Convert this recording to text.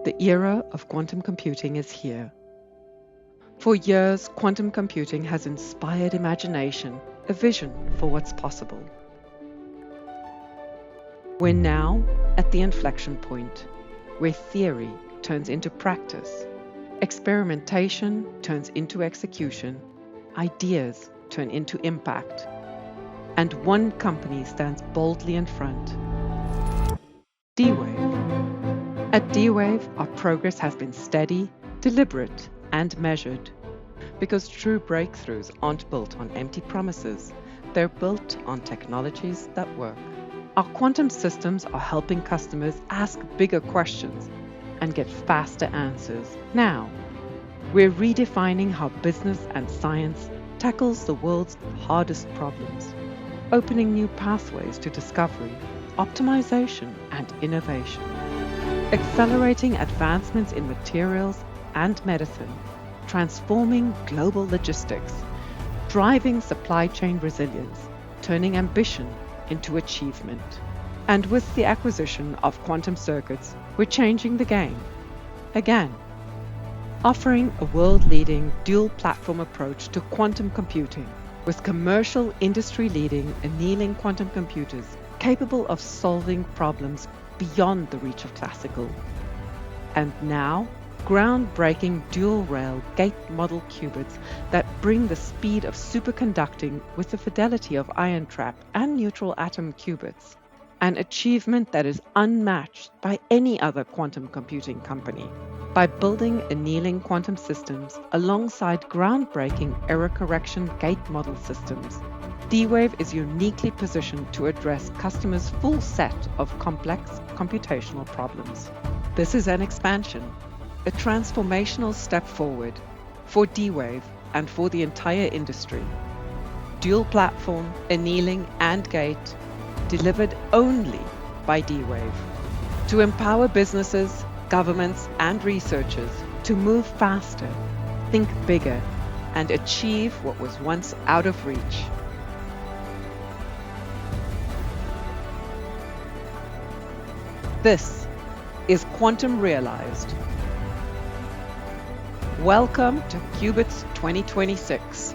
The era of quantum computing is here. For years, quantum computing has inspired imagination, a vision for what's possible. We're now at the inflection point where theory turns into practice, experimentation turns into execution, ideas turn into impact, and one company stands boldly in front. D-Wave. At D-Wave, our progress has been steady, deliberate, and measured. Because true breakthroughs aren't built on empty promises, they're built on technologies that work. Our quantum systems are helping customers ask bigger questions and get faster answers. Now, we're redefining how business and science tackles the world's hardest problems, opening new pathways to discovery, optimization, and innovation, accelerating advancements in materials and medicine, transforming global logistics, driving supply chain resilience, turning ambition into achievement. And with the acquisition of quantum circuits, we're changing the game again, offering a world-leading dual-platform approach to quantum computing with commercial industry-leading annealing quantum computers capable of solving problems beyond the reach of classical. And now, groundbreaking dual-rail gate model qubits that bring the speed of superconducting with the fidelity of ion trap and neutral atom qubits, an achievement that is unmatched by any other quantum computing company. By building annealing quantum systems alongside groundbreaking error correction gate model systems, D-Wave is uniquely positioned to address customers' full set of complex computational problems. This is an expansion, a transformational step forward for D-Wave and for the entire industry. Dual platform, annealing, and gate, delivered only by D-Wave, to empower businesses, governments, and researchers to move faster, think bigger, and achieve what was once out of reach. This is Quantum Realized. Welcome to Qubits 2026.